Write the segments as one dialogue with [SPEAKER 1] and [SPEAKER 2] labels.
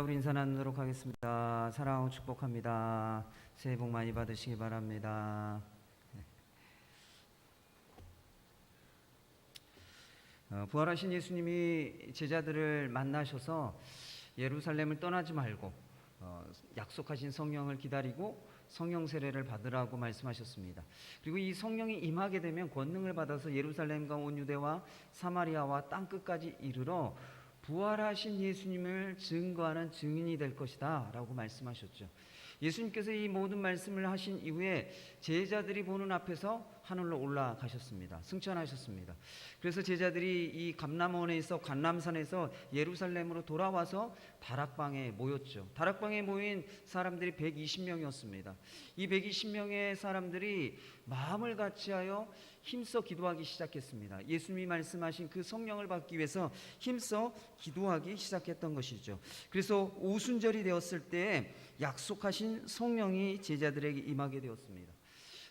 [SPEAKER 1] 우리 인사 나누도록 하겠습니다. 사랑하고 축복합니다. 새해 복 많이 받으시기 바랍니다. 부활하신 예수님이 제자들을 만나셔서 예루살렘을 떠나지 말고 약속하신 성령을 기다리고 성령 세례를 받으라고 말씀하셨습니다. 그리고 이 성령이 임하게 되면 권능을 받아서 예루살렘과 온 유대와 사마리아와 땅끝까지 이르러 부활하신 예수님을 증거하는 증인이 될 것이다 라고 말씀하셨죠. 예수님께서 이 모든 말씀을 하신 이후에 제자들이 보는 앞에서 하늘로 올라가셨습니다. 승천하셨습니다. 그래서 제자들이 이 감람원에서 감람산에서 예루살렘으로 돌아와서 다락방에 모였죠. 다락방에 모인 사람들이 120명이었습니다. 이 120명의 사람들이 마음을 같이하여 힘써 기도하기 시작했습니다. 예수님이 말씀하신 그 성령을 받기 위해서 힘써 기도하기 시작했던 것이죠. 그래서 오순절이 되었을 때 약속하신 성령이 제자들에게 임하게 되었습니다.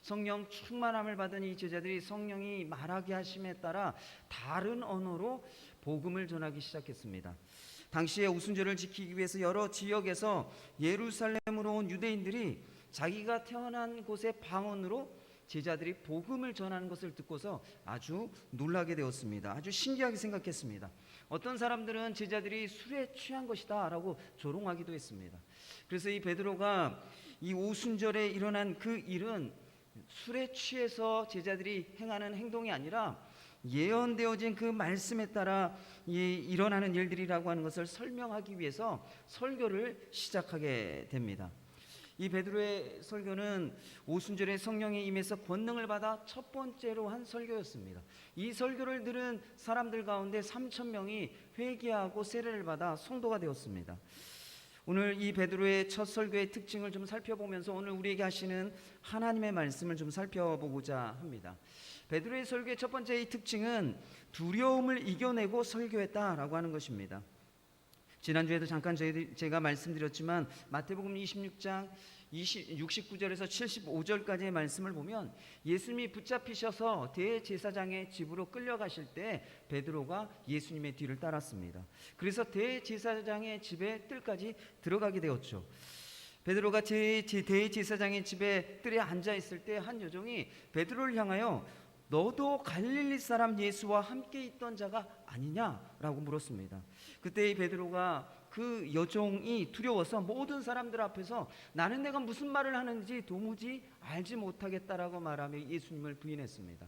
[SPEAKER 1] 성령 충만함을 받은 이 제자들이 성령이 말하게 하심에 따라 다른 언어로 복음을 전하기 시작했습니다. 당시에 오순절을 지키기 위해서 여러 지역에서 예루살렘으로 온 유대인들이 자기가 태어난 곳의 방언으로 제자들이 복음을 전하는 것을 듣고서 아주 놀라게 되었습니다. 아주 신기하게 생각했습니다. 어떤 사람들은 제자들이 술에 취한 것이다 라고 조롱하기도 했습니다. 그래서 이 베드로가 이 오순절에 일어난 그 일은 술에 취해서 제자들이 행하는 행동이 아니라 예언되어진 그 말씀에 따라 일어나는 일들이라고 하는 것을 설명하기 위해서 설교를 시작하게 됩니다. 이 베드로의 설교는 오순절에 성령이 임해서 권능을 받아 첫 번째로 한 설교였습니다. 이 설교를 들은 사람들 가운데 3,000명이 회개하고 세례를 받아 성도가 되었습니다. 오늘 이 베드로의 첫 설교의 특징을 좀 살펴보면서 오늘 우리에게 하시는 하나님의 말씀을 좀 살펴보고자 합니다. 베드로의 설교의 첫 번째 특징은 두려움을 이겨내고 설교했다라고 하는 것입니다. 지난주에도 잠깐 제가 말씀드렸지만 마태복음 26장 69절에서 75절까지의 말씀을 보면 예수님이 붙잡히셔서 대제사장의 집으로 끌려가실 때 베드로가 예수님의 뒤를 따랐습니다. 그래서 대제사장의 집에 뜰까지 들어가게 되었죠. 베드로가 대제사장의 집에 뜰에 앉아있을 때 한 여종이 베드로를 향하여 너도 갈릴리 사람 예수와 함께 있던 자가 아니냐라고 물었습니다. 그때 이 베드로가 그 여종이 두려워서 모든 사람들 앞에서 나는 내가 무슨 말을 하는지 도무지 알지 못하겠다라고 말하며 예수님을 부인했습니다.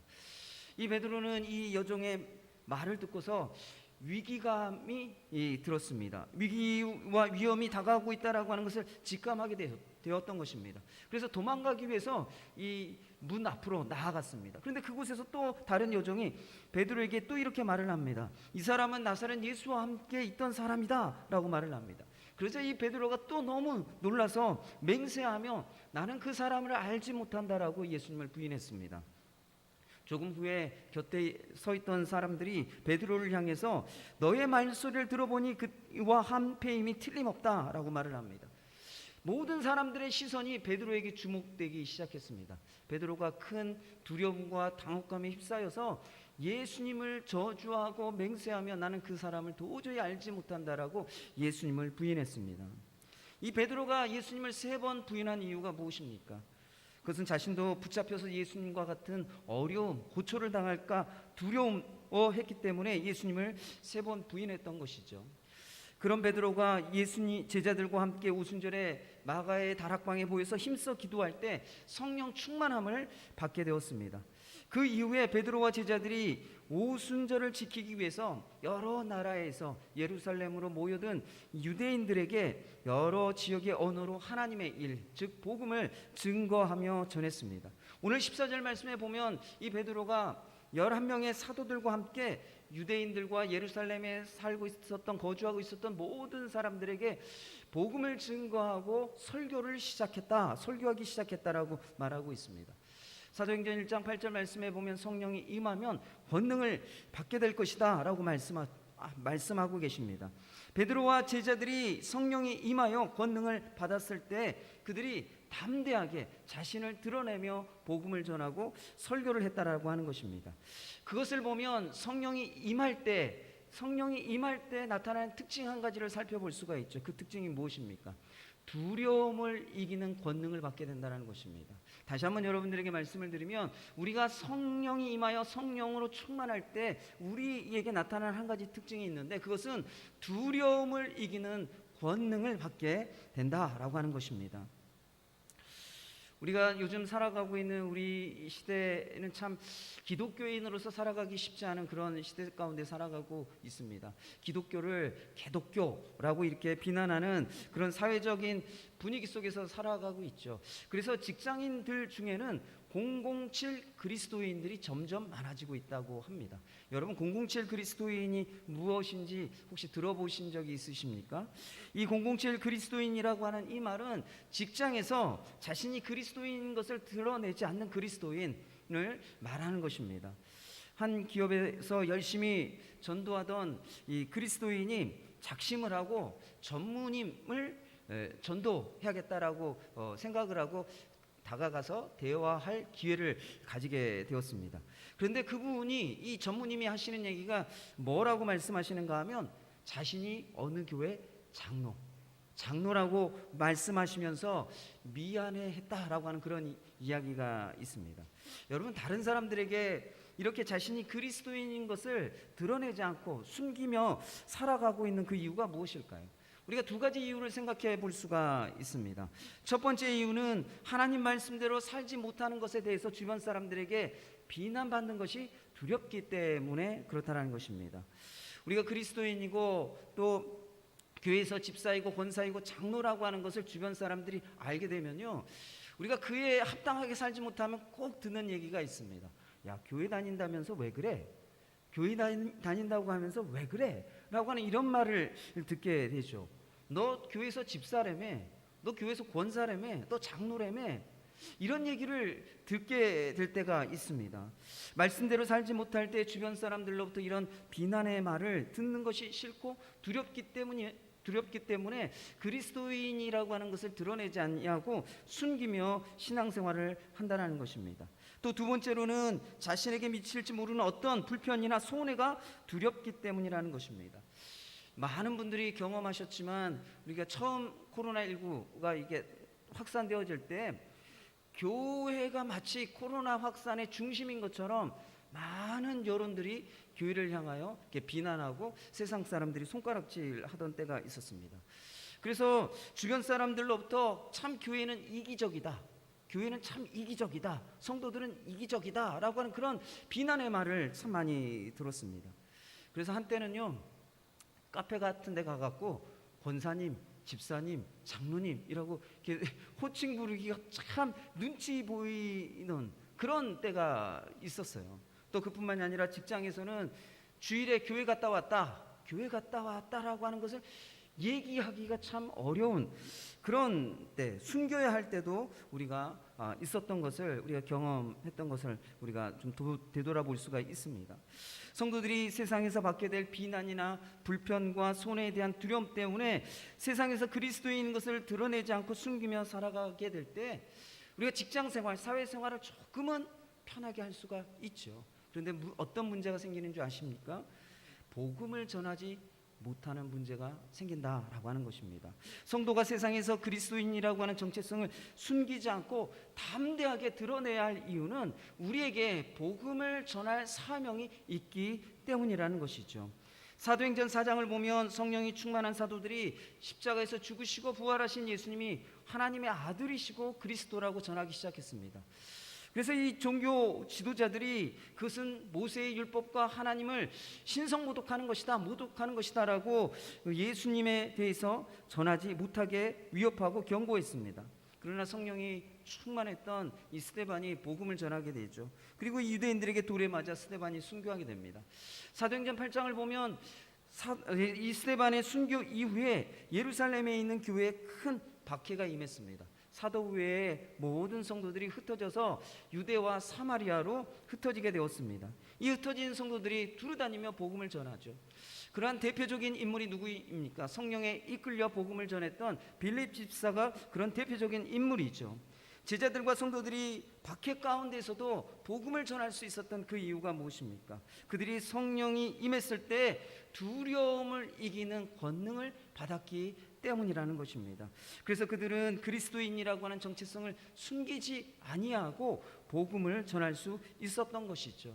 [SPEAKER 1] 이 베드로는 이 여종의 말을 듣고서 위기감이 들었습니다. 위기와 위험이 다가오고 있다라고 하는 것을 직감하게 되었던 것입니다. 그래서 도망가기 위해서 이 문 앞으로 나아갔습니다. 그런데 그곳에서 또 다른 여종이 베드로에게 또 이렇게 말을 합니다. 이 사람은 나사렛 예수와 함께 있던 사람이다 라고 말을 합니다. 그래서 이 베드로가 또 너무 놀라서 맹세하며 나는 그 사람을 알지 못한다라고 예수님을 부인했습니다. 조금 후에 곁에 서 있던 사람들이 베드로를 향해서 너의 말소리를 들어보니 그와 한패임이 틀림없다라고 말을 합니다. 모든 사람들의 시선이 베드로에게 주목되기 시작했습니다. 베드로가 큰 두려움과 당혹감에 휩싸여서 예수님을 저주하고 맹세하며 나는 그 사람을 도저히 알지 못한다라고 예수님을 부인했습니다. 이 베드로가 예수님을 3번 부인한 이유가 무엇입니까? 그것은 자신도 붙잡혀서 예수님과 같은 어려움, 고초를 당할까 두려워했기 때문에 예수님을 3번 부인했던 것이죠. 그런 베드로가 예수님 제자들과 함께 오순절에 마가의 다락방에 모여서 힘써 기도할 때 성령 충만함을 받게 되었습니다. 그 이후에 베드로와 제자들이 오순절을 지키기 위해서 여러 나라에서 예루살렘으로 모여든 유대인들에게 여러 지역의 언어로 하나님의 일, 즉 복음을 증거하며 전했습니다. 오늘 14절 말씀에 보면 이 베드로가 11명의 사도들과 함께 유대인들과 예루살렘에 살고 있었던 거주하고 있었던 모든 사람들에게 복음을 증거하고 설교하기 시작했다라고 말하고 있습니다. 사도행전 1장 8절 말씀에 보면 성령이 임하면 권능을 받게 될 것이다 라고 말씀하고 계십니다. 베드로와 제자들이 성령이 임하여 권능을 받았을 때 그들이 담대하게 자신을 드러내며 복음을 전하고 설교를 했다라고 하는 것입니다. 그것을 보면 성령이 임할 때 성령이 임할 때 나타나는 특징 한 가지를 살펴볼 수가 있죠. 그 특징이 무엇입니까? 두려움을 이기는 권능을 받게 된다는 것입니다. 다시 한번 여러분들에게 말씀을 드리면, 우리가 성령이 임하여 성령으로 충만할 때 우리에게 나타나는 한 가지 특징이 있는데, 그것은 두려움을 이기는 권능을 받게 된다라고 하는 것입니다. 우리가 요즘 살아가고 있는 우리 시대는 참 기독교인으로서 살아가기 쉽지 않은 그런 시대 가운데 살아가고 있습니다. 기독교를 개독교라고 이렇게 비난하는 그런 사회적인 분위기 속에서 살아가고 있죠. 그래서 직장인들 중에는 007 그리스도인들이 점점 많아지고 있다고 합니다. 여러분, 007 그리스도인이 무엇인지 혹시 들어보신 적이 있으십니까? 이 007 그리스도인이라고 하는 이 말은 직장에서 자신이 그리스도인인 것을 드러내지 않는 그리스도인을 말하는 것입니다. 한 기업에서 열심히 전도하던 이 그리스도인이 작심을 하고 전무님을 전도해야겠다라고 생각을 하고 다가가서 대화할 기회를 가지게 되었습니다. 그런데 그분이, 이 전무님이 하시는 얘기가 뭐라고 말씀하시는가 하면, 자신이 어느 교회 장로라고 말씀하시면서 미안해했다라고 하는 그런 이야기가 있습니다. 여러분, 다른 사람들에게 이렇게 자신이 그리스도인인 것을 드러내지 않고 숨기며 살아가고 있는 그 이유가 무엇일까요? 우리가 두 가지 이유를 생각해 볼 수가 있습니다. 첫 번째 이유는 하나님 말씀대로 살지 못하는 것에 대해서 주변 사람들에게 비난받는 것이 두렵기 때문에 그렇다는 것입니다. 우리가 그리스도인이고 또 교회에서 집사이고 권사이고 장로라고 하는 것을 주변 사람들이 알게 되면요, 우리가 그에 합당하게 살지 못하면 꼭 듣는 얘기가 있습니다. 야, 교회 다닌다면서 왜 그래? 교회 다닌다고 하면서 왜 그래? 라고 하는 이런 말을 듣게 되죠. 너 교회에서 집사라며, 너 교회에서 권사라며, 너 장로라며, 이런 얘기를 듣게 될 때가 있습니다. 말씀대로 살지 못할 때 주변 사람들로부터 이런 비난의 말을 듣는 것이 싫고 두렵기 때문에 그리스도인이라고 하는 것을 드러내지 않냐고 숨기며 신앙생활을 한다는 것입니다. 또 두 번째로는 자신에게 미칠지 모르는 어떤 불편이나 손해가 두렵기 때문이라는 것입니다. 많은 분들이 경험하셨지만, 우리가 처음 코로나19가 이게 확산되어질 때 교회가 마치 코로나 확산의 중심인 것처럼 많은 여론들이 교회를 향하여 이렇게 비난하고 세상 사람들이 손가락질하던 때가 있었습니다. 그래서 주변 사람들로부터 참 교회는 이기적이다, 교회는 참 이기적이다, 성도들은 이기적이다 라고 하는 그런 비난의 말을 참 많이 들었습니다. 그래서 한때는요, 카페 같은 데 가갖고 권사님, 집사님, 장로님이라고 이렇게 호칭 부르기가 참 눈치 보이는 그런 때가 있었어요. 또 그뿐만이 아니라 직장에서는 주일에 교회 갔다 왔다라고 하는 것을 얘기하기가 참 어려운 그런 때, 숨겨야 할 때도 우리가 있었던 것을, 우리가 경험했던 것을 우리가 좀 되돌아볼 수가 있습니다. 성도들이 세상에서 받게 될 비난이나 불편과 손해에 대한 두려움 때문에 세상에서 그리스도인인 것을 드러내지 않고 숨기며 살아가게 될 때 우리가 직장생활, 사회생활을 조금은 편하게 할 수가 있죠. 그런데 어떤 문제가 생기는 줄 아십니까? 복음을 전하지 못하는 문제가 생긴다라고 하는 것입니다. 성도가 세상에서 그리스도인이라고 하는 정체성을 숨기지 않고 담대하게 드러내야 할 이유는 우리에게 복음을 전할 사명이 있기 때문이라는 것이죠. 사도행전 4장을 보면 성령이 충만한 사도들이 십자가에서 죽으시고 부활하신 예수님이 하나님의 아들이시고 그리스도라고 전하기 시작했습니다. 그래서 이 종교 지도자들이 그것은 모세의 율법과 하나님을 신성모독하는 것이다 라고 예수님에 대해서 전하지 못하게 위협하고 경고했습니다. 그러나 성령이 충만했던 이 스데반이 복음을 전하게 되죠. 그리고 유대인들에게 돌에 맞아 스데반이 순교하게 됩니다. 사도행전 8장을 보면 이 스데반의 순교 이후에 예루살렘에 있는 교회에 큰 박해가 임했습니다. 사도 외에 모든 성도들이 흩어져서 유대와 사마리아로 흩어지게 되었습니다. 이 흩어진 성도들이 두루다니며 복음을 전하죠. 그러한 대표적인 인물이 누구입니까? 성령에 이끌려 복음을 전했던 빌립 집사가 그런 대표적인 인물이죠. 제자들과 성도들이 박해 가운데서도 복음을 전할 수 있었던 그 이유가 무엇입니까? 그들이 성령이 임했을 때 두려움을 이기는 권능을 받았기 때문이라는 것입니다. 그래서 그들은 그리스도인이라고 하는 정체성을 숨기지 아니하고 복음을 전할 수 있었던 것이죠.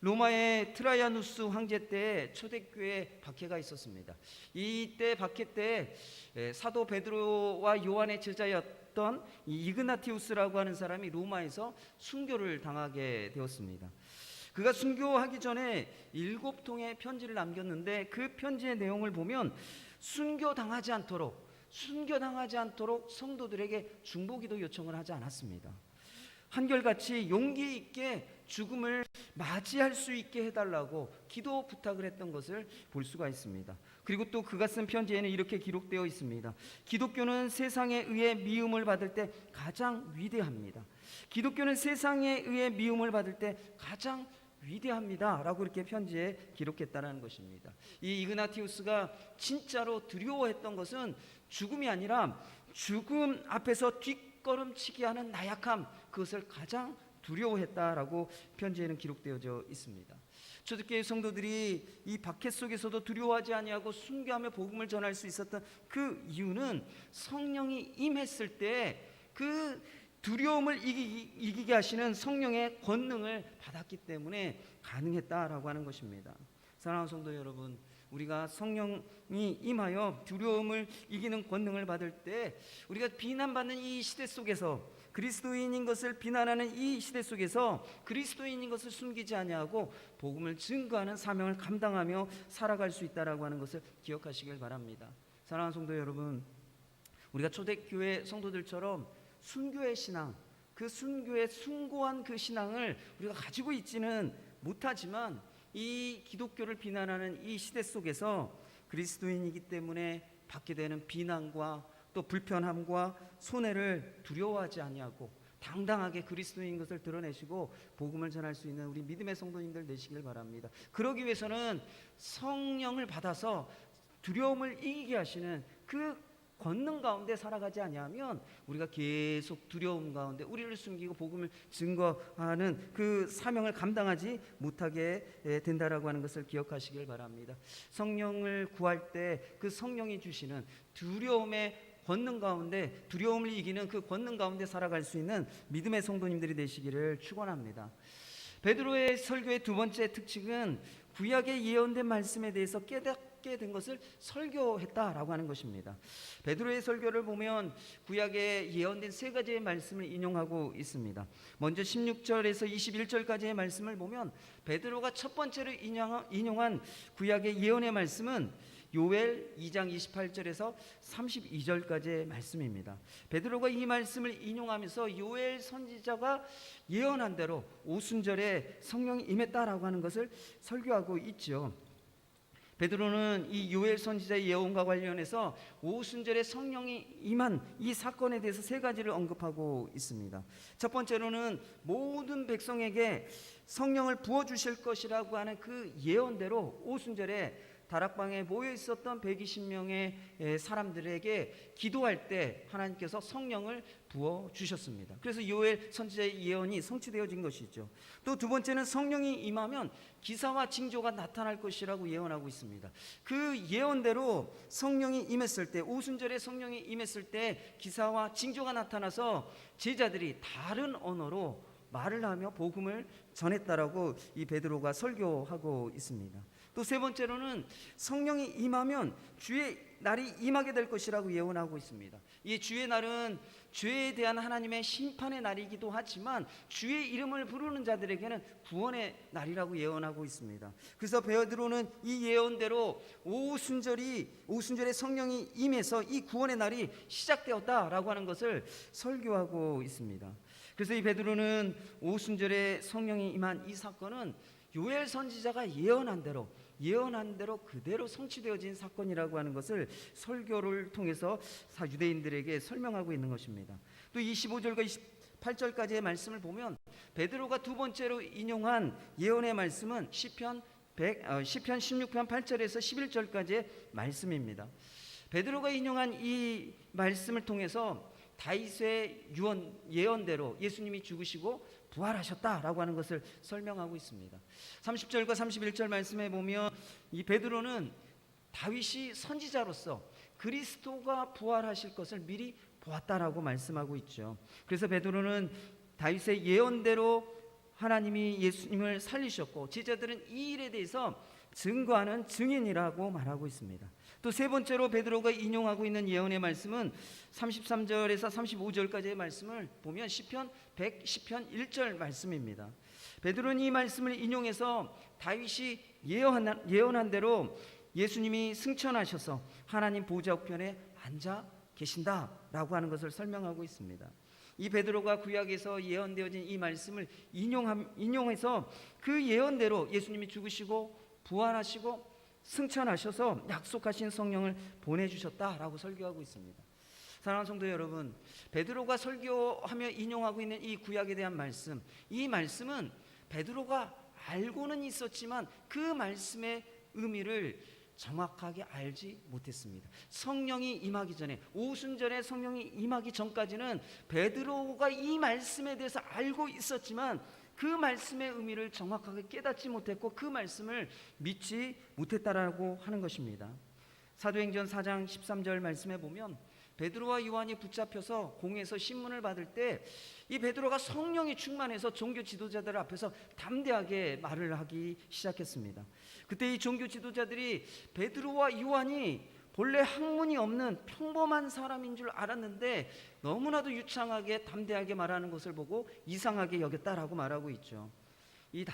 [SPEAKER 1] 로마의 트라이아누스 황제 때 초대교회 박해가 있었습니다. 이때 박해 때 사도 베드로와 요한의 제자였던 이그나티우스라고 하는 사람이 로마에서 순교를 당하게 되었습니다. 그가 순교하기 전에 7통의 편지를 남겼는데 그 편지의 내용을 보면 순교당하지 않도록 성도들에게 중보기도 요청을 하지 않았습니다. 한결같이 용기 있게 죽음을 맞이할 수 있게 해달라고 기도 부탁을 했던 것을 볼 수가 있습니다. 그리고 또 그가 쓴 편지에는 이렇게 기록되어 있습니다. 기독교는 세상에 의해 미움을 받을 때 가장 위대합니다. 기독교는 세상에 의해 미움을 받을 때 가장 위대합니다 라고 이렇게 편지에 기록했다는 것입니다. 이 이그나티우스가 진짜로 두려워했던 것은 죽음이 아니라 죽음 앞에서 뒷걸음치기 하는 나약함, 그것을 가장 두려워했다라고 편지에는 기록되어져 있습니다. 초대교회 성도들이 이 박해 속에서도 두려워하지 아니하고 순교하며 복음을 전할 수 있었던 그 이유는 성령이 임했을 때 그 두려움을 이기게 하시는 성령의 권능을 받았기 때문에 가능했다라고 하는 것입니다. 사랑하는 성도 여러분, 우리가 성령이 임하여 두려움을 이기는 권능을 받을 때 우리가 비난받는 이 시대 속에서, 그리스도인인 것을 비난하는 이 시대 속에서 그리스도인인 것을 숨기지 아니하고 복음을 증거하는 사명을 감당하며 살아갈 수 있다라고 하는 것을 기억하시길 바랍니다. 사랑하는 성도 여러분, 우리가 초대교회 성도들처럼 순교의 신앙, 그 순교의 숭고한 그 신앙을 우리가 가지고 있지는 못하지만 이 기독교를 비난하는 이 시대 속에서 그리스도인이기 때문에 받게 되는 비난과 또 불편함과 손해를 두려워하지 아니하고 당당하게 그리스도인 것을 드러내시고 복음을 전할 수 있는 우리 믿음의 성도님들 되시길 바랍니다. 그러기 위해서는 성령을 받아서 두려움을 이기게 하시는 그 권능 가운데 살아가지 아니하면 우리가 계속 두려움 가운데 우리를 숨기고 복음을 증거하는 그 사명을 감당하지 못하게 된다라고 하는 것을 기억하시길 바랍니다. 성령을 구할 때 그 성령이 주시는 두려움의 권능 가운데, 두려움을 이기는 그 권능 가운데 살아갈 수 있는 믿음의 성도님들이 되시기를 축원합니다. 베드로의 설교의 두 번째 특징은 구약의 예언된 말씀에 대해서 깨닫게 된 것을 설교했다라고 하는 것입니다. 베드로의 설교를 보면 구약에 예언된 세 가지의 말씀을 인용하고 있습니다. 먼저 16절에서 21절까지의 말씀을 보면 베드로가 첫 번째로 인용한 구약의 예언의 말씀은 요엘 2장 28절에서 32절까지의 말씀입니다. 베드로가 이 말씀을 인용하면서 요엘 선지자가 예언한 대로 오순절에 성령이 임했다라고 하는 것을 설교하고 있죠. 베드로는 이 요엘 선지자의 예언과 관련해서 오순절에 성령이 임한 이 사건에 대해서 세 가지를 언급하고 있습니다. 첫 번째로는 모든 백성에게 성령을 부어주실 것이라고 하는 그 예언대로 오순절에 다락방에 모여 있었던 120명의 사람들에게 기도할 때 하나님께서 성령을 부어 주셨습니다. 그래서 요엘 선지자의 예언이 성취되어진 것이죠. 또 두 번째는 성령이 임하면 기사와 징조가 나타날 것이라고 예언하고 있습니다. 그 예언대로 성령이 임했을 때, 오순절에 성령이 임했을 때 기사와 징조가 나타나서 제자들이 다른 언어로 말을 하며 복음을 전했다라고 이 베드로가 설교하고 있습니다. 또 세 번째로는 성령이 임하면 주의 날이 임하게 될 것이라고 예언하고 있습니다. 이 주의 날은 죄에 대한 하나님의 심판의 날이기도 하지만 주의 이름을 부르는 자들에게는 구원의 날이라고 예언하고 있습니다. 그래서 베드로는 이 예언대로 오순절에 성령이 임해서 이 구원의 날이 시작되었다라고 하는 것을 설교하고 있습니다. 그래서 이 베드로는 오순절에 성령이 임한 이 사건은 요엘 선지자가 예언한 대로 그대로 성취되어진 사건이라고 하는 것을 설교를 통해서 유대인들에게 설명하고 있는 것입니다. 또 25절과 28절까지의 말씀을 보면 베드로가 두 번째로 인용한 예언의 말씀은 시편 16편 8절에서 11절까지의 말씀입니다. 베드로가 인용한 이 말씀을 통해서 다윗의 예언대로 예수님이 죽으시고 부활하셨다라고 하는 것을 설명하고 있습니다. 30절과 31절 말씀에 보면 이 베드로는 다윗이 선지자로서 그리스도가 부활하실 것을 미리 보았다라고 말씀하고 있죠. 그래서 베드로는 다윗의 예언대로 하나님이 예수님을 살리셨고 제자들은 이 일에 대해서 증거하는 증인이라고 말하고 있습니다. 또 세 번째로 베드로가 인용하고 있는 예언의 말씀은 33절에서 35절까지의 말씀을 보면 시편 110편 1절 말씀입니다. 베드로는 이 말씀을 인용해서 다윗이 예언한 대로 예수님이 승천하셔서 하나님 보좌 우편에 앉아 계신다라고 하는 것을 설명하고 있습니다. 이 베드로가 구약에서 예언되어진 이 말씀을 인용해서 그 예언대로 예수님이 죽으시고 부활하시고 승천하셔서 약속하신 성령을 보내주셨다라고 설교하고 있습니다. 사랑하는 성도 여러분, 베드로가 설교하며 인용하고 있는 이 구약에 대한 말씀, 이 말씀은 베드로가 알고는 있었지만 그 말씀의 의미를 정확하게 알지 못했습니다. 성령이 임하기 전에, 오순절에 성령이 임하기 전까지는 베드로가 이 말씀에 대해서 알고 있었지만 그 말씀의 의미를 정확하게 깨닫지 못했고 그 말씀을 믿지 못했다라고 하는 것입니다. 사도행전 4장 13절 말씀에 보면 베드로와 요한이 붙잡혀서 공에서 신문을 받을 때 이 베드로가 성령이 충만해서 종교 지도자들 앞에서 담대하게 말을 하기 시작했습니다. 그때 이 종교 지도자들이 베드로와 요한이 본래 학문이 없는 평범한 사람인 줄 알았는데 너무나도 유창하게 담대하게 말하는 것을 보고 이상하게 여겼다라고 말하고 있죠. 이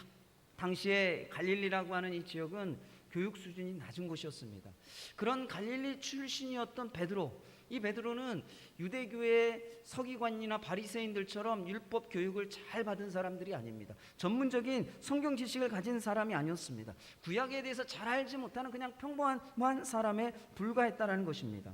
[SPEAKER 1] 당시에 갈릴리라고 하는 이 지역은 교육 수준이 낮은 곳이었습니다. 그런 갈릴리 출신이었던 베드로, 이 베드로는 유대교의 서기관이나 바리새인들처럼 율법 교육을 잘 받은 사람들이 아닙니다. 전문적인 성경 지식을 가진 사람이 아니었습니다. 구약에 대해서 잘 알지 못하는 그냥 평범한 사람에 불과했다라는 것입니다.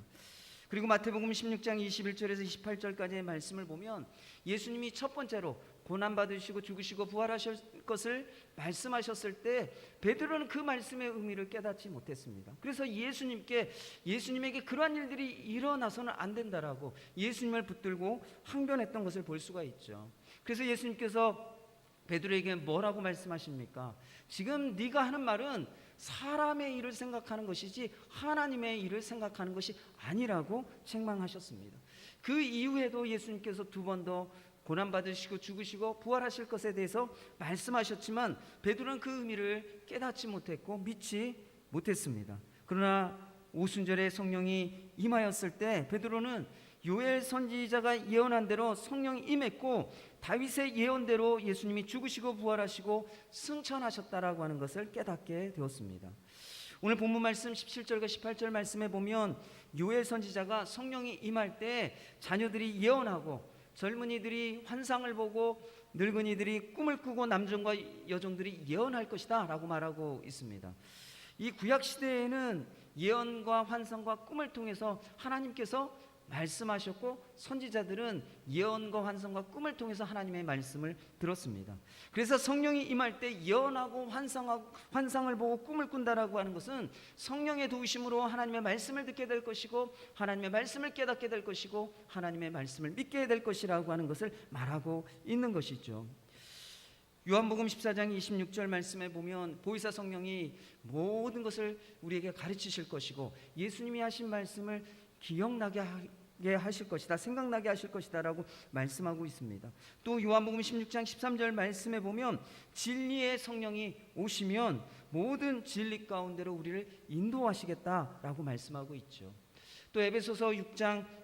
[SPEAKER 1] 그리고 마태복음 16장 21절에서 28절까지의 말씀을 보면 예수님이 첫 번째로 고난받으시고 죽으시고 부활하실 것을 말씀하셨을 때 베드로는 그 말씀의 의미를 깨닫지 못했습니다. 그래서 예수님에게 그러한 일들이 일어나서는 안 된다라고 예수님을 붙들고 항변했던 것을 볼 수가 있죠. 그래서 예수님께서 베드로에게 뭐라고 말씀하십니까? 지금 네가 하는 말은 사람의 일을 생각하는 것이지 하나님의 일을 생각하는 것이 아니라고 책망하셨습니다. 그 이후에도 예수님께서 두 번 더 고난받으시고 죽으시고 부활하실 것에 대해서 말씀하셨지만 베드로는 그 의미를 깨닫지 못했고 믿지 못했습니다. 그러나 오순절에 성령이 임하였을 때 베드로는 요엘 선지자가 예언한 대로 성령이 임했고 다윗의 예언대로 예수님이 죽으시고 부활하시고 승천하셨다라고 하는 것을 깨닫게 되었습니다. 오늘 본문 말씀 17절과 18절 말씀에 보면 요엘 선지자가 성령이 임할 때 자녀들이 예언하고 젊은이들이 환상을 보고 늙은이들이 꿈을 꾸고 남종과 여종들이 예언할 것이다 라고 말하고 있습니다. 이 구약 시대에는 예언과 환상과 꿈을 통해서 하나님께서 말씀하셨고 선지자들은 예언과 환상과 꿈을 통해서 하나님의 말씀을 들었습니다. 그래서 성령이 임할 때 예언하고 환상을 보고 꿈을 꾼다라고 하는 것은 성령의 도우심으로 하나님의 말씀을 듣게 될 것이고 하나님의 말씀을 깨닫게 될 것이고 하나님의 말씀을 믿게 될 것이라고 하는 것을 말하고 있는 것이죠. 요한복음 14장 26절 말씀에 보면 보혜사 성령이 모든 것을 우리에게 가르치실 것이고 예수님이 하신 말씀을 기억나게 하실 것이다, 생각나게 하실 것이다 라고 말씀하고 있습니다. 또 요한복음 16장 13절 말씀에 보면 진리의 성령이 오시면 모든 진리 가운데로 우리를 인도하시겠다라고 말씀하고 있죠. 또 에베소서 6장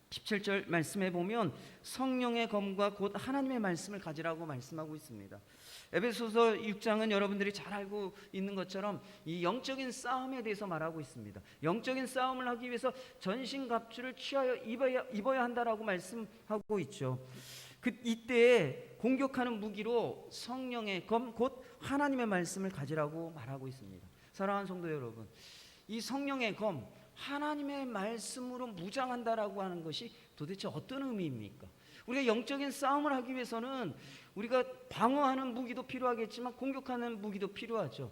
[SPEAKER 1] 17절 말씀에 보면 성령의 검과 곧 하나님의 말씀을 가지라고 말씀하고 있습니다. 에베소서 6장은 여러분들이 잘 알고 있는 것처럼 이 영적인 싸움에 대해서 말하고 있습니다. 영적인 싸움을 하기 위해서 전신갑주를 취하여 입어야 한다라고 말씀하고 있죠. 이때에 공격하는 무기로 성령의 검 곧 하나님의 말씀을 가지라고 말하고 있습니다. 사랑하는 성도 여러분, 이 성령의 검 하나님의 말씀으로 무장한다라고 하는 것이 도대체 어떤 의미입니까? 우리가 영적인 싸움을 하기 위해서는 우리가 방어하는 무기도 필요하겠지만 공격하는 무기도 필요하죠.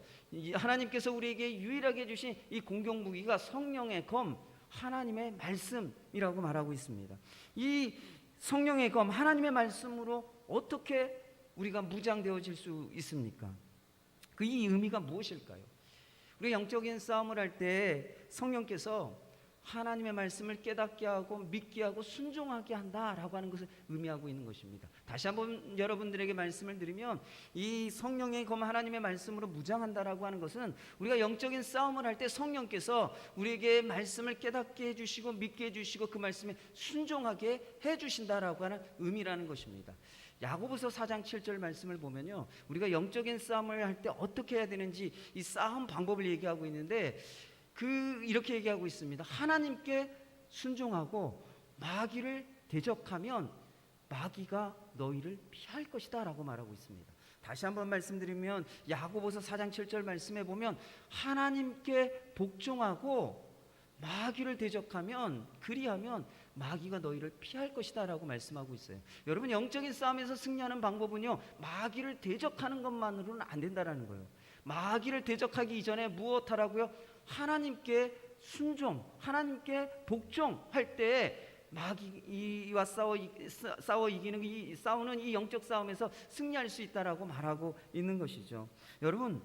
[SPEAKER 1] 하나님께서 우리에게 유일하게 주신 이 공격 무기가 성령의 검, 하나님의 말씀이라고 말하고 있습니다. 이 성령의 검, 하나님의 말씀으로 어떻게 우리가 무장되어질 수 있습니까? 그 이 의미가 무엇일까요? 우리가 영적인 싸움을 할 때 성령께서 하나님의 말씀을 깨닫게 하고 믿게 하고 순종하게 한다라고 하는 것을 의미하고 있는 것입니다. 다시 한번 여러분들에게 말씀을 드리면, 이 성령의 검, 하나님의 말씀으로 무장한다라고 하는 것은 우리가 영적인 싸움을 할 때 성령께서 우리에게 말씀을 깨닫게 해주시고 믿게 해주시고 그 말씀에 순종하게 해주신다라고 하는 의미라는 것입니다. 야고보서 4장 7절 말씀을 보면요, 우리가 영적인 싸움을 할 때 어떻게 해야 되는지 이 싸움 방법을 얘기하고 있는데, 이렇게 얘기하고 있습니다. 하나님께 순종하고 마귀를 대적하면 마귀가 너희를 피할 것이다 라고 말하고 있습니다. 다시 한번 말씀드리면, 야고보서 4장 7절 말씀에 보면 하나님께 복종하고 마귀를 대적하면, 그리하면 마귀가 너희를 피할 것이다 라고 말씀하고 있어요. 여러분, 영적인 싸움에서 승리하는 방법은요, 마귀를 대적하는 것만으로는 안 된다라는 거예요. 마귀를 대적하기 이전에 무엇하라고요? 하나님께 순종, 하나님께 복종할 때 마귀와 싸워 이기는, 싸우는 이 영적 싸움에서 승리할 수 있다라고 말하고 있는 것이죠. 여러분,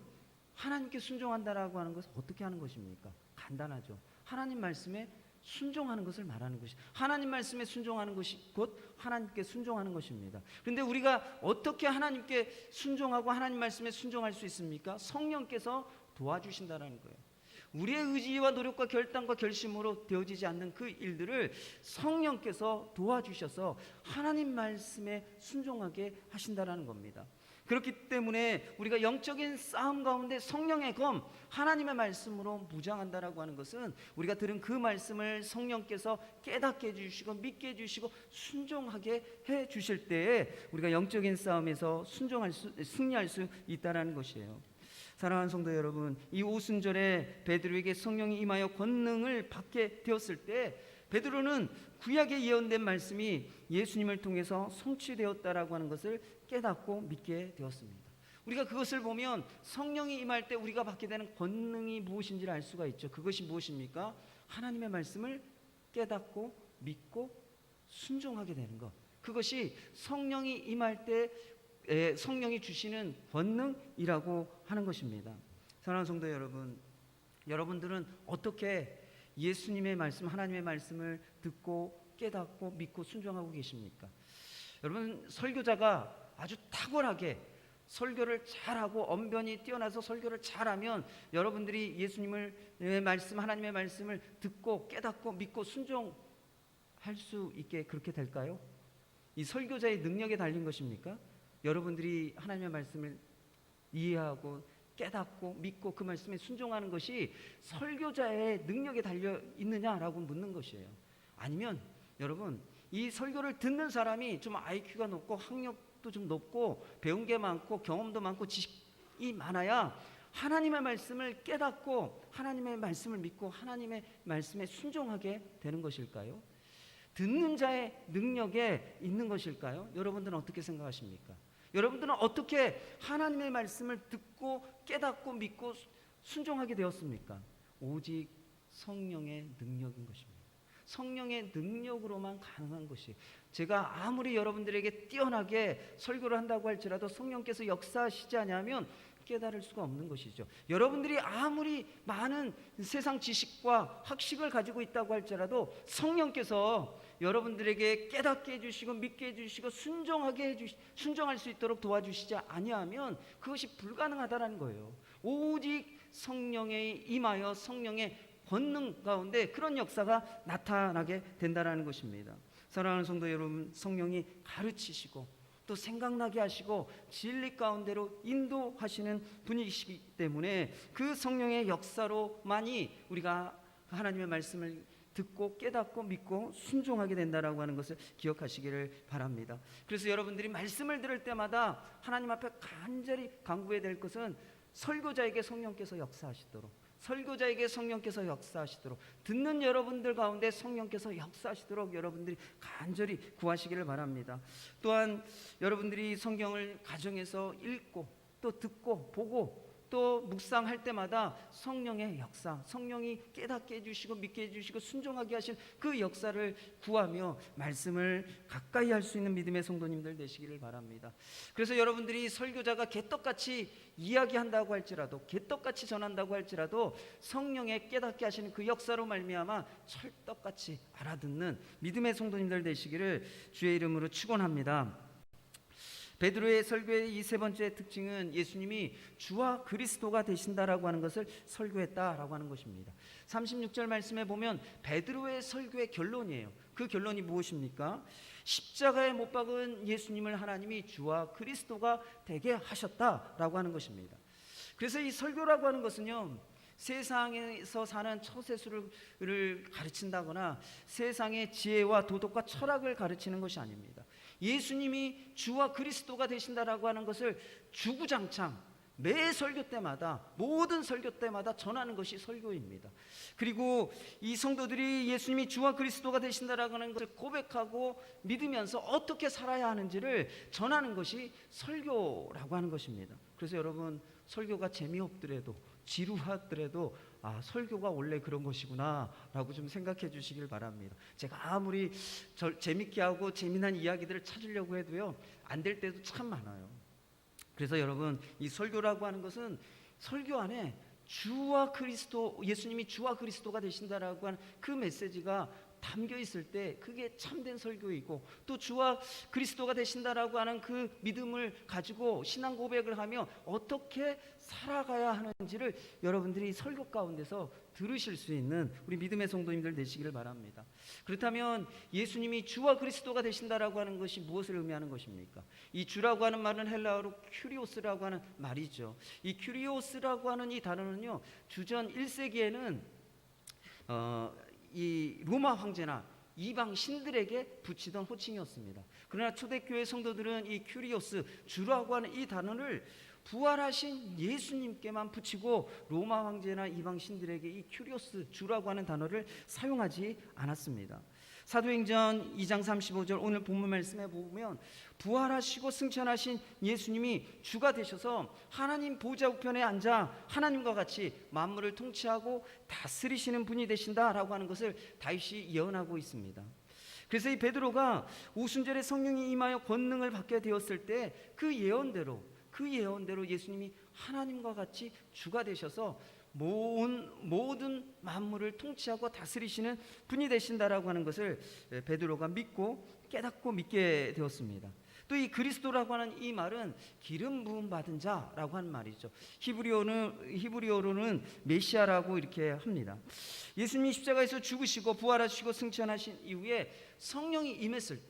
[SPEAKER 1] 하나님께 순종한다라고 하는 것은 어떻게 하는 것입니까? 간단하죠. 하나님 말씀에 순종하는 것을 말하는 것이, 하나님 말씀에 순종하는 것이 곧 하나님께 순종하는 것입니다. 그런데 우리가 어떻게 하나님께 순종하고 하나님 말씀에 순종할 수 있습니까? 성령께서 도와주신다는 거예요. 우리의 의지와 노력과 결단과 결심으로 되어지지 않는 그 일들을 성령께서 도와주셔서 하나님 말씀에 순종하게 하신다는 겁니다. 그렇기 때문에 우리가 영적인 싸움 가운데 성령의 검, 하나님의 말씀으로 무장한다라고 하는 것은 우리가 들은 그 말씀을 성령께서 깨닫게 해주시고 믿게 해주시고 순종하게 해주실 때에 우리가 영적인 싸움에서 승리할 수 있다는 것이에요. 사랑하는 성도 여러분, 이 오순절에 베드로에게 성령이 임하여 권능을 받게 되었을 때 베드로는 구약에 예언된 말씀이 예수님을 통해서 성취되었다라고 하는 것을 깨닫고 믿게 되었습니다. 우리가 그것을 보면 성령이 임할 때 우리가 받게 되는 권능이 무엇인지를 알 수가 있죠. 그것이 무엇입니까? 하나님의 말씀을 깨닫고 믿고 순종하게 되는 것. 그것이 성령이 임할 때 성령이 주시는 권능이라고 하는 것입니다. 사랑하는 성도 여러분, 여러분들은 어떻게 예수님의 말씀, 하나님의 말씀을 듣고 깨닫고 믿고 순종하고 계십니까? 여러분, 설교자가 아주 탁월하게 설교를 잘하고 언변이 뛰어나서 설교를 잘하면 여러분들이 예수님의 말씀, 하나님의 말씀을 듣고 깨닫고 믿고 순종할 수 있게 그렇게 될까요? 이 설교자의 능력에 달린 것입니까? 여러분들이 하나님의 말씀을 이해하고 깨닫고 믿고 그 말씀에 순종하는 것이 설교자의 능력에 달려 있느냐라고 묻는 것이에요. 아니면 여러분, 이 설교를 듣는 사람이 좀 IQ가 높고 학력도 좀 높고 배운 게 많고 경험도 많고 지식이 많아야 하나님의 말씀을 깨닫고 하나님의 말씀을 믿고 하나님의 말씀에 순종하게 되는 것일까요? 듣는 자의 능력에 있는 것일까요? 여러분들은 어떻게 생각하십니까? 여러분들은 어떻게 하나님의 말씀을 듣고 깨닫고 믿고 순종하게 되었습니까? 오직 성령의 능력인 것입니다. 성령의 능력으로만 가능한 것이, 제가 아무리 여러분들에게 뛰어나게 설교를 한다고 할지라도 성령께서 역사하시지 않으면 깨달을 수가 없는 것이죠. 여러분들이 아무리 많은 세상 지식과 학식을 가지고 있다고 할지라도 성령께서 여러분들에게 깨닫게 해주시고 믿게 해주시고 순종할 수 있도록 도와주시지 아니하면 그것이 불가능하다는 거예요. 오직 성령에 임하여 성령의 권능 가운데 그런 역사가 나타나게 된다는 것입니다. 사랑하는 성도 여러분, 성령이 가르치시고 또 생각나게 하시고 진리 가운데로 인도하시는 분이시기 때문에 그 성령의 역사로만이 우리가 하나님의 말씀을 듣고 깨닫고 믿고 순종하게 된다라고 하는 것을 기억하시기를 바랍니다. 그래서 여러분들이 말씀을 들을 때마다 하나님 앞에 간절히 간구해야 될 것은 설교자에게 성령께서 역사하시도록, 설교자에게 성령께서 역사하시도록, 듣는 여러분들 가운데 성령께서 역사하시도록 여러분들이 간절히 구하시기를 바랍니다. 또한 여러분들이 성경을 가정에서 읽고 또 듣고 보고 또 묵상할 때마다 성령의 역사, 성령이 깨닫게 해주시고 믿게 해주시고 순종하게 하신 그 역사를 구하며 말씀을 가까이 할 수 있는 믿음의 성도님들 되시기를 바랍니다. 그래서 여러분들이 설교자가 개떡같이 이야기한다고 할지라도, 개떡같이 전한다고 할지라도 성령의 깨닫게 하시는 그 역사로 말미암아 철떡같이 알아듣는 믿음의 성도님들 되시기를 주의 이름으로 축원합니다. 베드로의 설교의 이 세 번째 특징은 예수님이 주와 그리스도가 되신다라고 하는 것을 설교했다라고 하는 것입니다. 36절 말씀에 보면 베드로의 설교의 결론이에요. 그 결론이 무엇입니까? 십자가에 못 박은 예수님을 하나님이 주와 그리스도가 되게 하셨다라고 하는 것입니다. 그래서 이 설교라고 하는 것은요, 세상에서 사는 처세술을 가르친다거나 세상의 지혜와 도덕과 철학을 가르치는 것이 아닙니다. 예수님이 주와 그리스도가 되신다라고 하는 것을 주구장창 매 설교 때마다, 모든 설교 때마다 전하는 것이 설교입니다. 그리고 이 성도들이 예수님이 주와 그리스도가 되신다라고 하는 것을 고백하고 믿으면서 어떻게 살아야 하는지를 전하는 것이 설교라고 하는 것입니다. 그래서 여러분, 설교가 재미없더라도, 지루하더라도 설교가 원래 그런 것이구나 라고 좀 생각해 주시길 바랍니다. 제가 아무리 재밌게 하고 재미난 이야기들을 찾으려고 해도요, 안 될 때도 참 많아요. 그래서 여러분, 이 설교라고 하는 것은 설교 안에 주와 그리스도, 예수님이 주와 그리스도가 되신다라고 하는 그 메시지가 담겨 있을 때 그게 참된 설교이고, 또 주와 그리스도가 되신다라고 하는 그 믿음을 가지고 신앙 고백을 하며 어떻게 살아가야 하는지를 여러분들이 설교 가운데서 들으실 수 있는 우리 믿음의 성도님들 되시기를 바랍니다. 그렇다면 예수님이 주와 그리스도가 되신다라고 하는 것이 무엇을 의미하는 것입니까? 이 주라고 하는 말은 헬라어로 큐리오스라고 하는 말이죠. 이 큐리오스라고 하는 이 단어는요, 주전 1세기에는 이 로마 황제나 이방 신들에게 붙이던 호칭이었습니다. 그러나 초대교회 성도들은 이 큐리오스, 주라고 하는 이 단어를 부활하신 예수님께만 붙이고 로마 황제나 이방 신들에게 이 큐리오스, 주라고 하는 단어를 사용하지 않았습니다. 사도행전 2장 35절 오늘 본문 말씀에 보면 부활하시고 승천하신 예수님이 주가 되셔서 하나님 보좌 우편에 앉아 하나님과 같이 만물을 통치하고 다스리시는 분이 되신다라고 하는 것을 다윗이 예언하고 있습니다. 그래서 이 베드로가 오순절에 성령이 임하여 권능을 받게 되었을 때 그 예언대로 예수님이 하나님과 같이 주가 되셔서 모든 만물을 통치하고 다스리시는 분이 되신다라고 하는 것을 베드로가 믿고 깨닫고 믿게 되었습니다. 또 이 그리스도라고 하는 이 말은 기름 부음 받은 자라고 하는 말이죠. 히브리어로는 메시아라고 이렇게 합니다. 예수님이 십자가에서 죽으시고 부활하시고 승천하신 이후에 성령이 임했을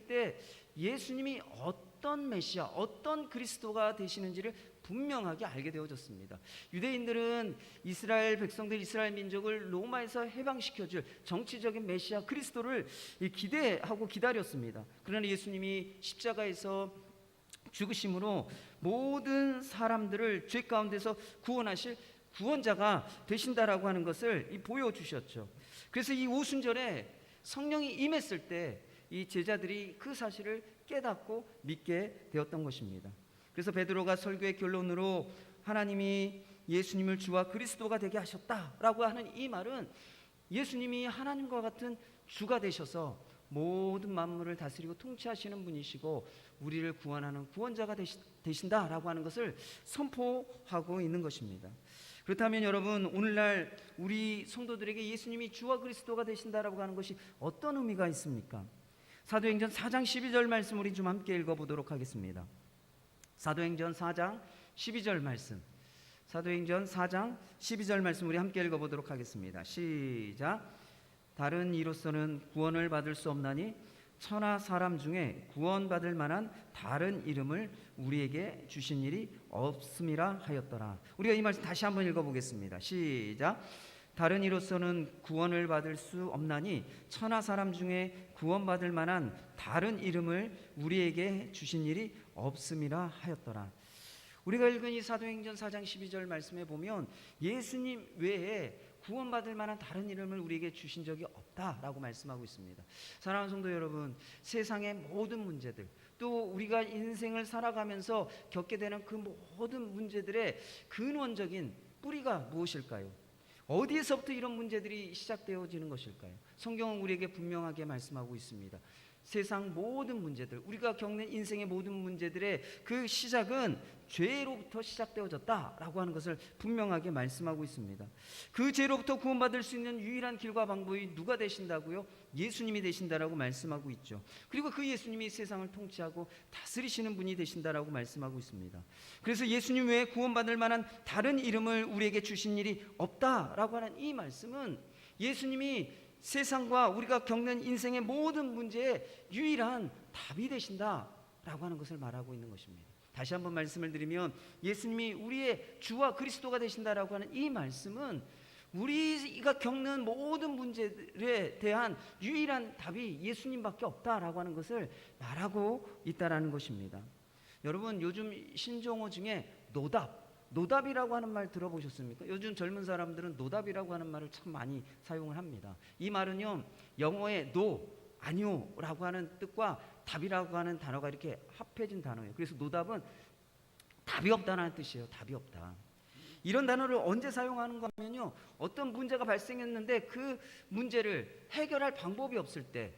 [SPEAKER 1] 때 예수님이 어떤 메시아, 어떤 그리스도가 되시는지를 분명하게 알게 되어졌습니다. 유대인들은 이스라엘 백성들, 이스라엘 민족을 로마에서 해방시켜줄 정치적인 메시아 그리스도를 기대하고 기다렸습니다. 그러나 예수님이 십자가에서 죽으심으로 모든 사람들을 죄 가운데서 구원하실 구원자가 되신다라고 하는 것을 보여주셨죠. 그래서 이 오순절에 성령이 임했을 때 이 제자들이 그 사실을 깨닫고 믿게 되었던 것입니다. 그래서 베드로가 설교의 결론으로 하나님이 예수님을 주와 그리스도가 되게 하셨다라고 하는 이 말은 예수님이 하나님과 같은 주가 되셔서 모든 만물을 다스리고 통치하시는 분이시고 우리를 구원하는 구원자가 되신다라고 하는 것을 선포하고 있는 것입니다. 그렇다면 여러분, 오늘날 우리 성도들에게 예수님이 주와 그리스도가 되신다라고 하는 것이 어떤 의미가 있습니까? 사도행전 4장 12절 말씀 우리 좀 함께 읽어보도록 하겠습니다. 사도행전 4장 12절 말씀, 사도행전 4장 12절 말씀 우리 함께 읽어보도록 하겠습니다. 시작. 다른 이로서는 구원을 받을 수 없나니 천하 사람 중에 구원받을 만한 다른 이름을 우리에게 주신 일이 없음이라 하였더라. 우리가 이 말씀 다시 한번 읽어보겠습니다. 시작. 다른 이로서는 구원을 받을 수 없나니 천하 사람 중에 구원받을 만한 다른 이름을 우리에게 주신 일이 없음이라 하였더라. 우리가 읽은 이 사도행전 4장 12절 말씀에 보면 예수님 외에 구원받을 만한 다른 이름을 우리에게 주신 적이 없다라고 말씀하고 있습니다. 사랑하는 성도 여러분, 세상의 모든 문제들, 또 우리가 인생을 살아가면서 겪게 되는 그 모든 문제들의 근원적인 뿌리가 무엇일까요? 어디에서부터 이런 문제들이 시작되어지는 것일까요? 성경은 우리에게 분명하게 말씀하고 있습니다. 세상 모든 문제들, 우리가 겪는 인생의 모든 문제들의 그 시작은 죄로부터 시작되어졌다라고 하는 것을 분명하게 말씀하고 있습니다. 그 죄로부터 구원받을 수 있는 유일한 길과 방법이 누가 되신다고요? 예수님이 되신다라고 말씀하고 있죠. 그리고 그 예수님이 세상을 통치하고 다스리시는 분이 되신다라고 말씀하고 있습니다. 그래서 예수님 외에 구원받을 만한 다른 이름을 우리에게 주신 일이 없다라고 하는 이 말씀은 예수님이 세상과 우리가 겪는 인생의 모든 문제에 유일한 답이 되신다라고 하는 것을 말하고 있는 것입니다. 다시 한번 말씀을 드리면 예수님이 우리의 주와 그리스도가 되신다라고 하는 이 말씀은 우리가 겪는 모든 문제들에 대한 유일한 답이 예수님밖에 없다라고 하는 것을 말하고 있다라는 것입니다. 여러분, 요즘 신종어 중에 노답이라고 하는 말 들어보셨습니까? 요즘 젊은 사람들은 노답이라고 하는 말을 참 많이 사용을 합니다. 이 말은요, 영어의 no, 아니요라고 하는 뜻과 답이라고 하는 단어가 이렇게 합해진 단어예요. 그래서 노답은 답이 없다는 뜻이에요. 답이 없다. 이런 단어를 언제 사용하는가 하면요, 어떤 문제가 발생했는데 그 문제를 해결할 방법이 없을 때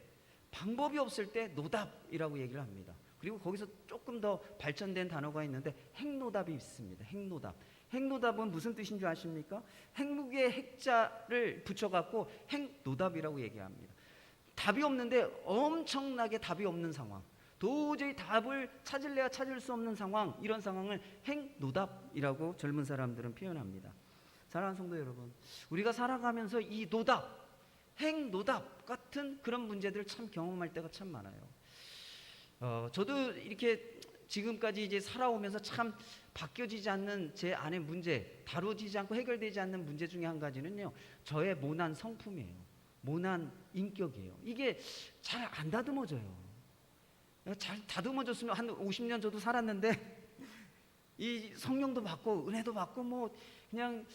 [SPEAKER 1] 노답이라고 얘기를 합니다. 그리고 거기서 조금 더 발전된 단어가 있는데 핵노답이 있습니다. 핵노답은 무슨 뜻인 줄 아십니까? 핵무기의 핵자를 붙여갖고 핵노답이라고 얘기합니다. 답이 없는데 엄청나게 답이 없는 상황, 도저히 답을 찾을래야 찾을 수 없는 상황, 이런 상황을 핵노답이라고 젊은 사람들은 표현합니다. 사랑하는 성도 여러분, 우리가 살아가면서 이 핵노답 같은 그런 문제들을 참 경험할 때가 참 많아요. 저도 이렇게 지금까지 이제 살아오면서 참 바뀌어지지 않는 제 안의 문제, 다뤄지지 않고 해결되지 않는 문제 중에 한 가지는요, 저의 모난 성품이에요. 모난 인격이에요. 이게 잘 안 다듬어져요. 잘 다듬어졌으면 한 50년 저도 살았는데 이 성령도 받고 은혜도 받고 뭐 그냥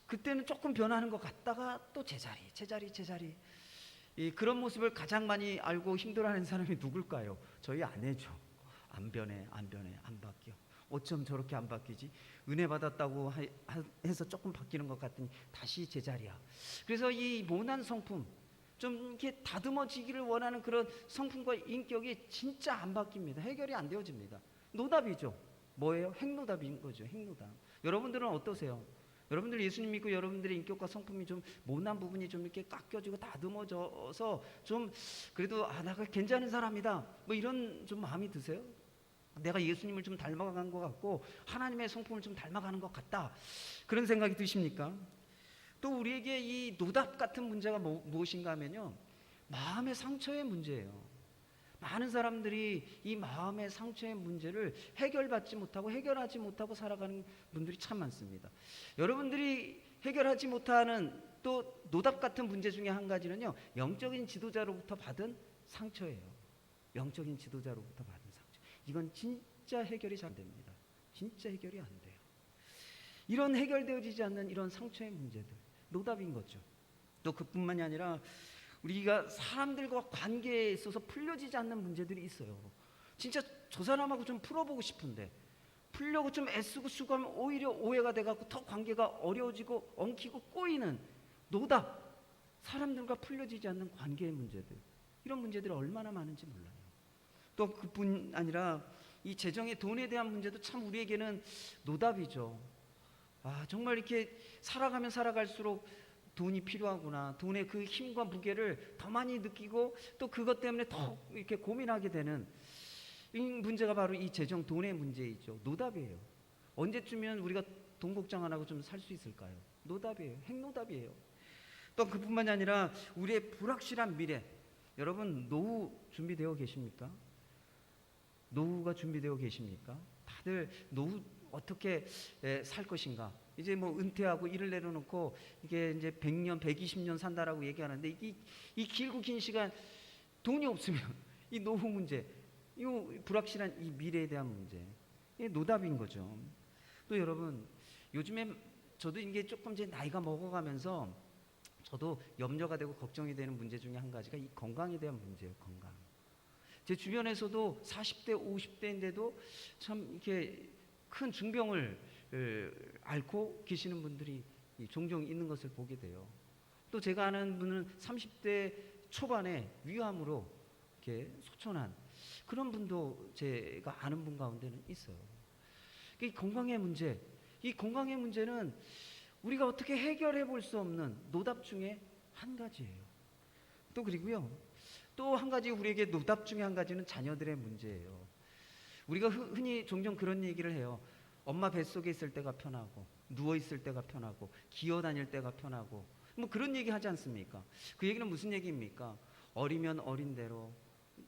[SPEAKER 1] 그때는 조금 변하는 것 같다가 또 제자리. 그런 모습을 가장 많이 알고 힘들어하는 사람이 누굴까요? 저희 아내죠. 안 변해, 안 바뀌어. 어쩜 저렇게 안 바뀌지? 은혜 받았다고 해서 조금 바뀌는 것 같더니 다시 제자리야. 그래서 이 모난 성품, 좀 이렇게 다듬어지기를 원하는 그런 성품과 인격이 진짜 안 바뀝니다. 해결이 안 되어집니다. 노답이죠. 뭐예요? 핵노답인 거죠. 핵노답. 여러분들은 어떠세요? 여러분들 예수님 믿고 여러분들의 인격과 성품이 좀 모난 부분이 좀 이렇게 깎여지고 다듬어져서 좀 그래도 내가 괜찮은 사람이다, 뭐 이런 좀 마음이 드세요? 내가 예수님을 좀 닮아간 것 같고 하나님의 성품을 좀 닮아가는 것 같다, 그런 생각이 드십니까? 또 우리에게 이 노답 같은 문제가 무엇인가 하면요, 마음의 상처의 문제예요. 많은 사람들이 이 마음의 상처의 문제를 해결하지 못하고 살아가는 분들이 참 많습니다. 여러분들이 해결하지 못하는 또 노답 같은 문제 중에 한 가지는요, 영적인 지도자로부터 받은 상처예요. 영적인 지도자로부터 받은 상처. 이건 진짜 해결이 잘 됩니다. 진짜 해결이 안 돼요. 이런 해결되어지지 않는 이런 상처의 문제들, 노답인 거죠. 또 그뿐만이 아니라 우리가 사람들과 관계에 있어서 풀려지지 않는 문제들이 있어요. 진짜 저 사람하고 좀 풀어보고 싶은데 풀려고 좀 애쓰고 수고하면 오히려 오해가 돼갖고 더 관계가 어려워지고 엉키고 꼬이는 노답, 사람들과 풀려지지 않는 관계의 문제들, 이런 문제들이 얼마나 많은지 몰라요. 또 그뿐 아니라 이 재정의 돈에 대한 문제도 참 우리에게는 노답이죠. 정말 이렇게 살아가면 살아갈수록 돈이 필요하구나, 돈의 그 힘과 무게를 더 많이 느끼고 또 그것 때문에 더 이렇게 고민하게 되는 이 문제가 바로 이 재정, 돈의 문제이죠. 노답이에요. 언제쯤이면 우리가 돈 걱정 안 하고 좀 살 수 있을까요? 노답이에요. 핵노답이에요. 또 그뿐만이 아니라 우리의 불확실한 미래. 여러분, 노후 준비되어 계십니까? 노후가 준비되어 계십니까? 다들 노후 어떻게 살 것인가? 이제 뭐 은퇴하고 일을 내려놓고 이게 이제 100년, 120년 산다라고 얘기하는데 이 길고 긴 시간 돈이 없으면 이 노후 문제, 이 불확실한 이 미래에 대한 문제, 이게 노답인 거죠. 또 여러분, 요즘에 저도 이게 조금 제 나이가 먹어가면서 저도 염려가 되고 걱정이 되는 문제 중에 한 가지가 이 건강에 대한 문제예요. 건강. 제 주변에서도 40대, 50대인데도 참 이렇게 큰 중병을 앓고 계시는 분들이 종종 있는 것을 보게 돼요. 또 제가 아는 분은 30대 초반에 위암으로 이렇게 소천한 그런 분도 제가 아는 분 가운데는 있어요. 이 건강의 문제, 이 건강의 문제는 우리가 어떻게 해결해 볼 수 없는 노답 중에 한 가지예요. 또 그리고요, 또 한 가지 우리에게 노답 중에 한 가지는 자녀들의 문제예요. 우리가 흔히 종종 그런 얘기를 해요. 엄마 뱃속에 있을 때가 편하고, 누워 있을 때가 편하고, 기어 다닐 때가 편하고, 뭐 그런 얘기 하지 않습니까? 그 얘기는 무슨 얘기입니까? 어리면 어린 대로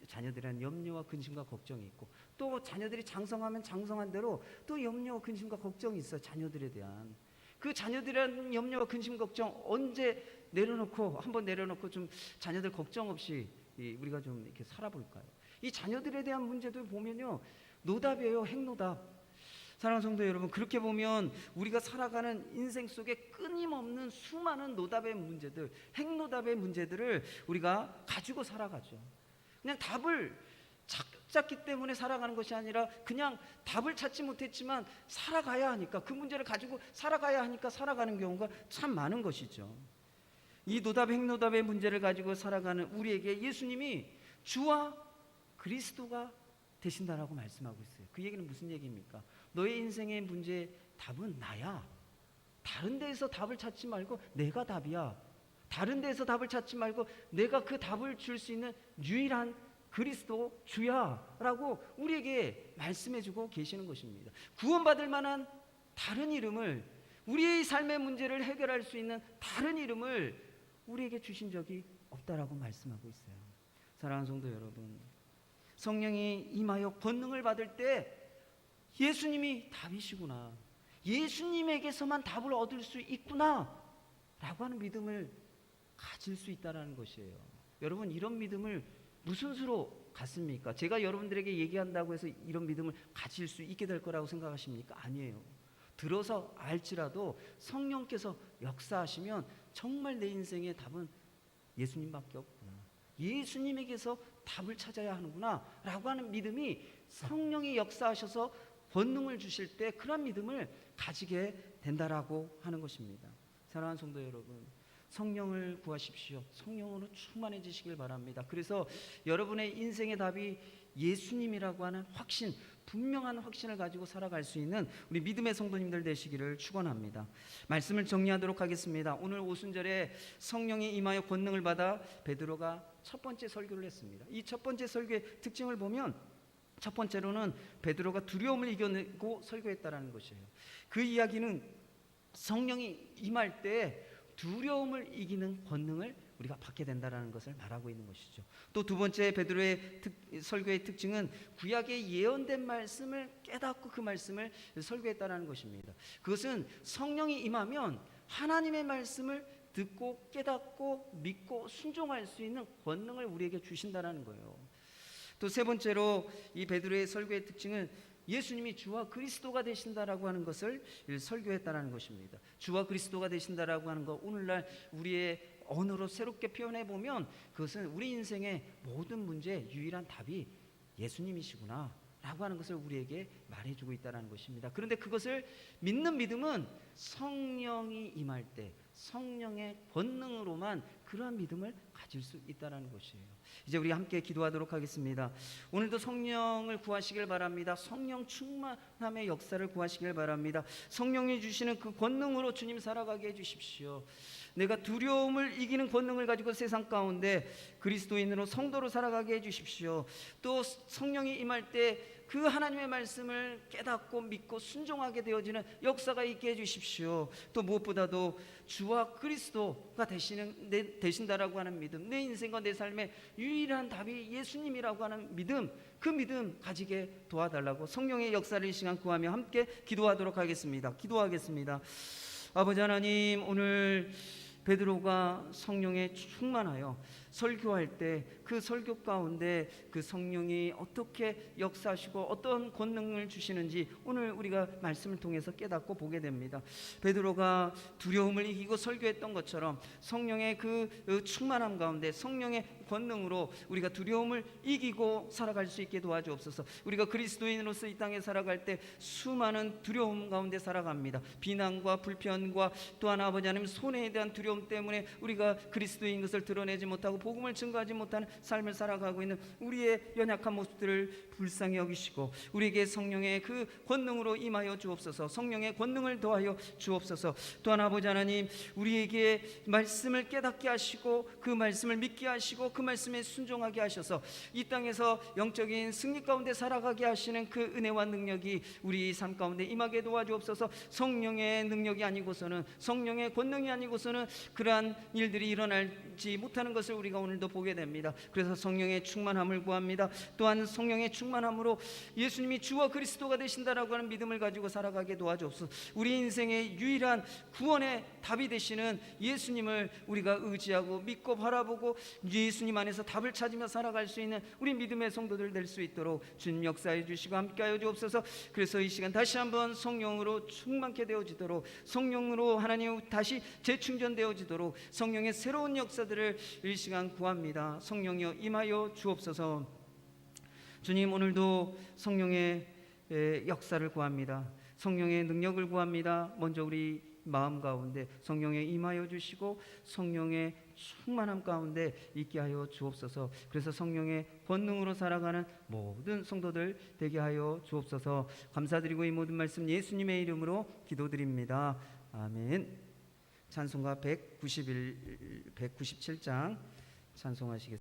[SPEAKER 1] 자녀들에 대한 염려와 근심과 걱정이 있고, 또 자녀들이 장성하면 장성한 대로 또 염려와 근심과 걱정이 있어요. 자녀들에 대한 그 자녀들에 대한 염려와 근심 걱정 언제 내려놓고 한번 내려놓고 좀 자녀들 걱정 없이 우리가 좀 이렇게 살아볼까요? 이 자녀들에 대한 문제도 보면요, 노답이에요. 핵노답. 사랑하는 성도 여러분, 그렇게 보면 우리가 살아가는 인생 속에 끊임없는 수많은 노답의 문제들, 핵노답의 문제들을 우리가 가지고 살아가죠. 그냥 답을 찾기 때문에 살아가는 것이 아니라 그냥 답을 찾지 못했지만 살아가야 하니까, 그 문제를 가지고 살아가야 하니까 살아가는 경우가 참 많은 것이죠. 이 노답, 핵노답의 문제를 가지고 살아가는 우리에게 예수님이 주와 그리스도가 되신다라고 말씀하고 있어요. 그 얘기는 무슨 얘기입니까? 너의 인생의 문제의 답은 나야. 다른 데에서 답을 찾지 말고 내가 답이야. 다른 데에서 답을 찾지 말고 내가 그 답을 줄 수 있는 유일한 그리스도 주야 라고 우리에게 말씀해주고 계시는 것입니다. 구원받을 만한 다른 이름을, 우리의 삶의 문제를 해결할 수 있는 다른 이름을 우리에게 주신 적이 없다라고 말씀하고 있어요. 사랑하는 성도 여러분, 성령이 임하여 권능을 받을 때 예수님이 답이시구나, 예수님에게서만 답을 얻을 수 있구나 라고 하는 믿음을 가질 수 있다는 것이에요. 여러분, 이런 믿음을 무슨 수로 갖습니까? 제가 여러분들에게 얘기한다고 해서 이런 믿음을 가질 수 있게 될 거라고 생각하십니까? 아니에요. 들어서 알지라도 성령께서 역사하시면 정말 내 인생의 답은 예수님밖에 없구나, 예수님에게서 답을 찾아야 하는구나 라고 하는 믿음이 성령이 역사하셔서 권능을 주실 때 그런 믿음을 가지게 된다라고 하는 것입니다. 사랑하는 성도 여러분, 성령을 구하십시오. 성령으로 충만해지시길 바랍니다. 그래서 여러분의 인생의 답이 예수님이라고 하는 확신, 분명한 확신을 가지고 살아갈 수 있는 우리 믿음의 성도님들 되시기를 축원합니다. 말씀을 정리하도록 하겠습니다. 오늘 오순절에 성령이 임하여 권능을 받아 베드로가 첫 번째 설교를 했습니다. 이 첫 번째 설교의 특징을 보면 첫 번째로는 베드로가 두려움을 이겨내고 설교했다라는 것이에요. 그 이야기는 성령이 임할 때 두려움을 이기는 권능을 우리가 받게 된다는 것을 말하고 있는 것이죠. 또 두 번째 베드로의 설교의 특징은 구약의 예언된 말씀을 깨닫고 그 말씀을 설교했다는 것입니다. 그것은 성령이 임하면 하나님의 말씀을 듣고 깨닫고 믿고 순종할 수 있는 권능을 우리에게 주신다는 거예요. 또 세 번째로 이 베드로의 설교의 특징은 예수님이 주와 그리스도가 되신다라고 하는 것을 설교했다라는 것입니다. 주와 그리스도가 되신다라고 하는 것, 오늘날 우리의 언어로 새롭게 표현해 보면 그것은 우리 인생의 모든 문제의 유일한 답이 예수님이시구나 라고 하는 것을 우리에게 말해주고 있다는 것입니다. 그런데 그것을 믿는 믿음은 성령이 임할 때 성령의 권능으로만 그러한 믿음을 가질 수 있다는 것이에요. 이제 우리 함께 기도하도록 하겠습니다. 오늘도 성령을 구하시길 바랍니다. 성령 충만함의 역사를 구하시길 바랍니다. 성령이 주시는 그 권능으로 주님 살아가게 해주십시오. 내가 두려움을 이기는 권능을 가지고 세상 가운데 그리스도인으로 성도로 살아가게 해주십시오. 또 성령이 임할 때 그 하나님의 말씀을 깨닫고 믿고 순종하게 되어지는 역사가 있게 해주십시오. 또 무엇보다도 주와 그리스도가 되신다라고 하는 믿음, 내 인생과 내 삶의 유일한 답이 예수님이라고 하는 믿음, 그 믿음 가지게 도와달라고 성령의 역사를 이 시간 구하며 함께 기도하도록 하겠습니다. 기도하겠습니다. 아버지 하나님, 오늘 베드로가 성령에 충만하여 설교할 때 그 설교 가운데 그 성령이 어떻게 역사하시고 어떤 권능을 주시는지 오늘 우리가 말씀을 통해서 깨닫고 보게 됩니다. 베드로가 두려움을 이기고 설교했던 것처럼 성령의 그 충만함 가운데 성령의 권능으로 우리가 두려움을 이기고 살아갈 수 있게 도와주옵소서. 우리가 그리스도인으로서 이 땅에 살아갈 때 수많은 두려움 가운데 살아갑니다. 비난과 불편과 또한 아버지 하나님 손해에 대한 두려움 때문에 우리가 그리스도인 것을 드러내지 못하고 복음을 증거하지 못하는 삶을 살아가고 있는 우리의 연약한 모습들을 불쌍히 여기시고 우리에게 성령의 그 권능으로 임하여 주옵소서. 성령의 권능을 더하여 주옵소서. 또한 아버지 하나님 우리에게 말씀을 깨닫게 하시고 그 말씀을 믿게 하시고 그 말씀에 순종하게 하셔서 이 땅에서 영적인 승리 가운데 살아가게 하시는 그 은혜와 능력이 우리 삶 가운데 임하게 도와주옵소서. 성령의 능력이 아니고서는 성령의 권능이 아니고서는 그러한 일들이 일어나지 못하는 것을 우리가 오늘도 보게 됩니다. 그래서 성령의 충만함을 구합니다. 또한 성령의 충만함으로 예수님이 주와 그리스도가 되신다라고 하는 믿음을 가지고 살아가게 도와주옵소서. 우리 인생의 유일한 구원의 답이 되시는 예수님을 우리가 의지하고 믿고 바라보고 예수님 안에서 답을 찾으며 살아갈 수 있는 우리 믿음의 성도들 될 수 있도록 주님 역사해 주시고 함께하여 주옵소서. 그래서 이 시간 다시 한번 성령으로 충만케 되어지도록 성령으로 하나님 다시 재충전되어지도록 성령의 새로운 역사들을 이 시간 구합니다. 성령이여 임하여 주옵소서. 주님 오늘도 성령의 역사를 구합니다. 성령의 능력을 구합니다. 먼저 우리 마음 가운데 성령에 임하여 주시고 성령의 충만함 가운데 있게 하여 주옵소서. 그래서 성령의 권능으로 살아가는 모든 성도들 되게 하여 주옵소서. 감사드리고 이 모든 말씀 예수님의 이름으로 기도드립니다. 아멘. 찬송가 197장 찬송하시겠습니다.